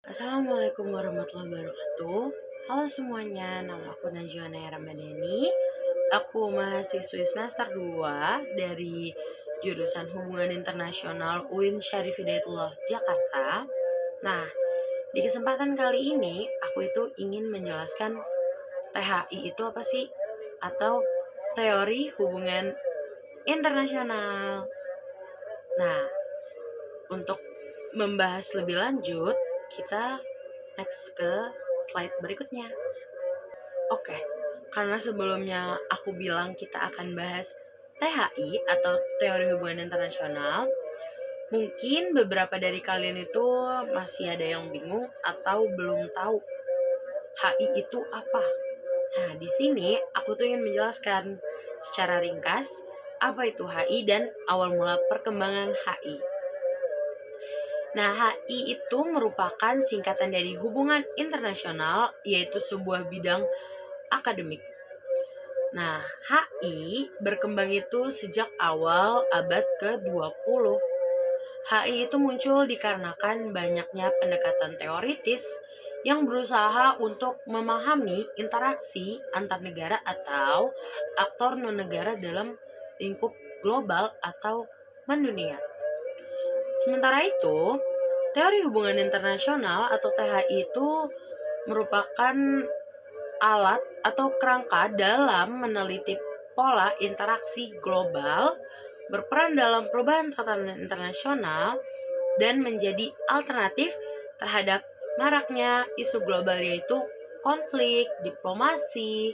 Assalamualaikum warahmatullahi wabarakatuh. Halo semuanya, nama aku Najwa Naya Ramadhani. Aku mahasiswi semester 2 dari jurusan Hubungan Internasional UIN Syarif Hidayatullah Jakarta. Nah, di kesempatan kali ini aku itu ingin menjelaskan THI itu apa sih? Atau teori hubungan internasional. Nah, untuk membahas lebih lanjut, kita next ke slide berikutnya. Oke, karena sebelumnya aku bilang kita akan bahas THI atau teori hubungan internasional, mungkin beberapa dari kalian itu masih ada yang bingung atau belum tahu HI itu apa. Nah, di sini aku tuh ingin menjelaskan secara ringkas apa itu HI dan awal mula perkembangan HI. Nah, HI itu merupakan singkatan dari hubungan internasional, yaitu sebuah bidang akademik. Nah, HI berkembang itu sejak awal abad ke-20. HI itu muncul dikarenakan banyaknya pendekatan teoritis yang berusaha untuk memahami interaksi antar negara atau aktor non-negara dalam lingkup global atau mendunia. Sementara itu, teori hubungan internasional atau THI itu merupakan alat atau kerangka dalam meneliti pola interaksi global, berperan dalam perubahan tatanan internasional, dan menjadi alternatif terhadap maraknya isu global yaitu konflik, diplomasi,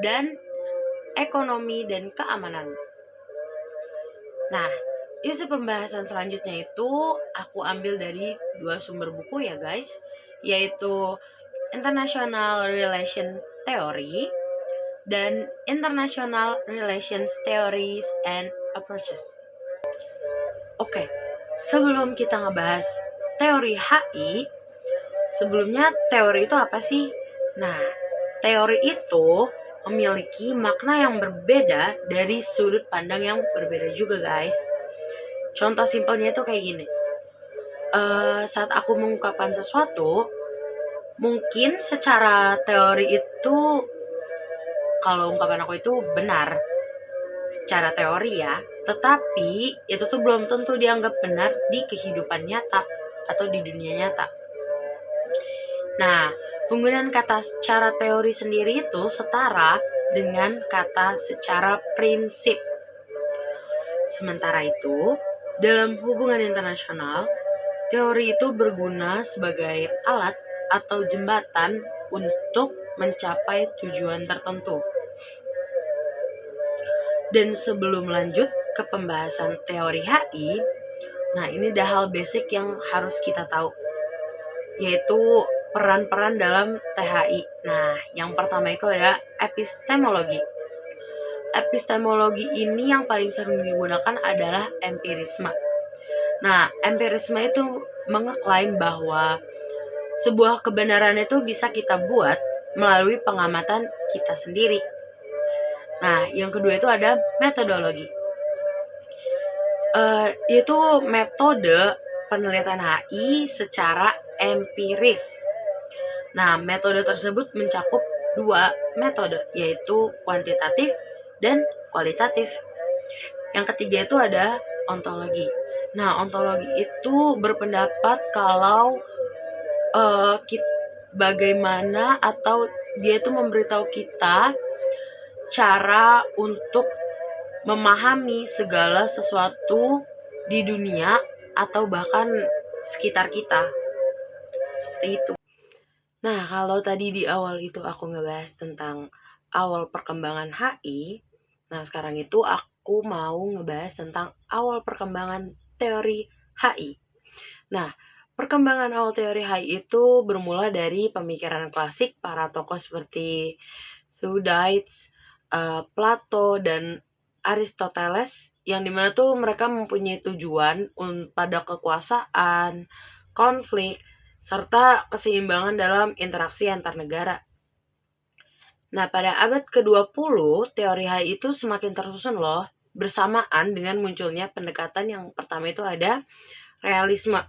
dan ekonomi dan keamanan. Nah, isu pembahasan selanjutnya itu aku ambil dari dua sumber buku ya guys, yaitu International Relations Theory dan International Relations Theories and Approaches. Oke, sebelum kita ngebahas teori HI, sebelumnya teori itu apa sih? Nah, teori itu memiliki makna yang berbeda dari sudut pandang yang berbeda juga guys. Contoh simpelnya itu kayak gini. Saat aku mengungkapkan sesuatu, mungkin secara teori itu kalau ungkapan aku itu benar secara teori ya, tetapi itu tuh belum tentu dianggap benar di kehidupan nyata atau di dunia nyata. Nah, penggunaan kata secara teori sendiri itu setara dengan kata secara prinsip. Sementara itu, dalam hubungan internasional, teori itu berguna sebagai alat atau jembatan untuk mencapai tujuan tertentu. Dan sebelum lanjut ke pembahasan teori HI, nah ini ada hal basic yang harus kita tahu, yaitu peran-peran dalam THI. Nah, yang pertama itu adalah epistemologi. Epistemologi ini yang paling sering digunakan adalah empirisme. Nah, empirisme itu mengeklaim bahwa sebuah kebenaran itu bisa kita buat melalui pengamatan kita sendiri. Nah, yang kedua itu ada metodologi. Itu metode penelitian HI secara empiris. Nah, metode tersebut mencakup dua metode, yaitu kuantitatif dan kualitatif. Yang ketiga itu ada ontologi. Nah, ontologi itu berpendapat kalau bagaimana atau dia itu memberitahu kita cara untuk memahami segala sesuatu di dunia atau bahkan sekitar kita. Seperti itu. Nah, kalau tadi di awal itu aku ngebahas tentang awal perkembangan HI, nah sekarang itu aku mau ngebahas tentang awal perkembangan teori HI. Nah, perkembangan awal teori HI itu bermula dari pemikiran klasik para tokoh seperti Thucydides, Plato, dan Aristoteles, yang dimana tuh mereka mempunyai tujuan pada kekuasaan, konflik, serta keseimbangan dalam interaksi antar negara. Nah, pada abad ke-20, teori HI itu semakin tersusun loh, bersamaan dengan munculnya pendekatan yang pertama itu ada realisme.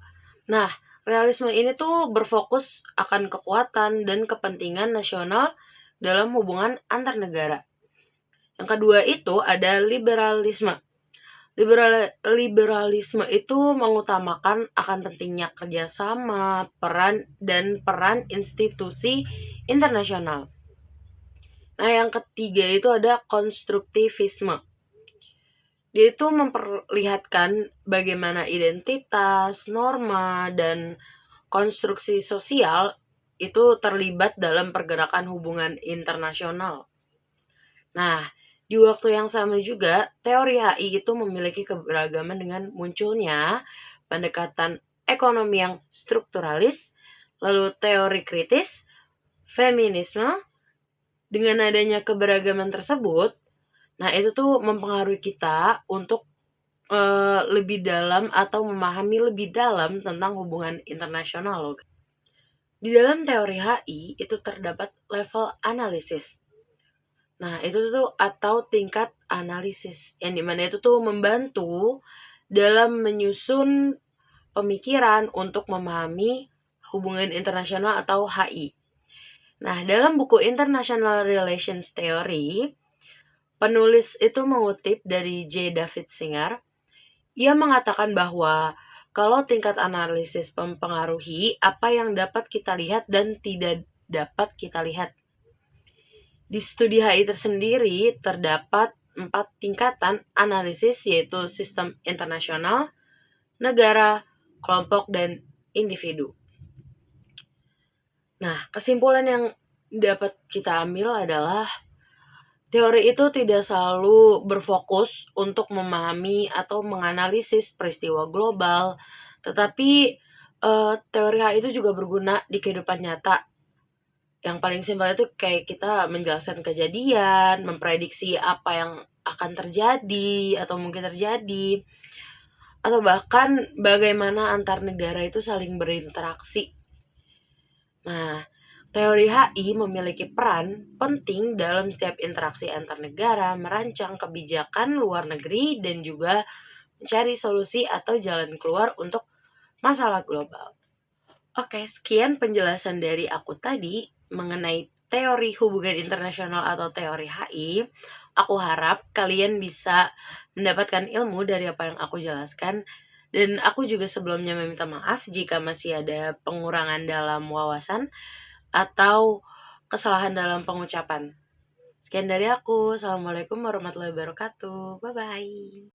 Nah, Realisme ini tuh berfokus akan kekuatan dan kepentingan nasional dalam hubungan antar negara. Yang kedua itu ada liberalisme. Liberalisme itu mengutamakan akan pentingnya kerjasama, peran institusi internasional. Nah, yang ketiga itu ada konstruktivisme. Dia itu memperlihatkan bagaimana identitas, norma, dan konstruksi sosial itu terlibat dalam pergerakan hubungan internasional. Nah, di waktu yang sama juga, teori HI itu memiliki keberagaman dengan munculnya pendekatan ekonomi yang strukturalis, lalu teori kritis, feminisme. Dengan adanya keberagaman tersebut, nah itu tuh mempengaruhi kita untuk lebih dalam atau memahami lebih dalam tentang hubungan internasional loh. Di dalam teori HI itu terdapat level analisis. Nah, itu tuh atau tingkat analisis yang dimana itu tuh membantu dalam menyusun pemikiran untuk memahami hubungan internasional atau HI. Nah, dalam buku International Relations Theory, penulis itu mengutip dari J. David Singer. Ia mengatakan bahwa kalau tingkat analisis mempengaruhi apa yang dapat kita lihat dan tidak dapat kita lihat. Di studi HI tersendiri terdapat 4 tingkatan analisis, yaitu sistem internasional, negara, kelompok, dan individu. Nah, kesimpulan yang dapat kita ambil adalah teori itu tidak selalu berfokus untuk memahami atau menganalisis peristiwa global, tetapi teori HI itu juga berguna di kehidupan nyata. Yang paling simpel itu kayak kita menjelaskan kejadian, memprediksi apa yang akan terjadi atau mungkin terjadi, atau bahkan bagaimana antar negara itu saling berinteraksi. Nah, teori HI memiliki peran penting dalam setiap interaksi antar negara, merancang kebijakan luar negeri, dan juga mencari solusi atau jalan keluar untuk masalah global. Oke, sekian penjelasan dari aku tadi mengenai teori hubungan internasional atau teori HI. Aku harap kalian bisa mendapatkan ilmu dari apa yang aku jelaskan. Dan aku juga sebelumnya meminta maaf jika masih ada pengurangan dalam wawasan atau kesalahan dalam pengucapan. Sekian dari aku. Assalamualaikum warahmatullahi wabarakatuh. Bye-bye.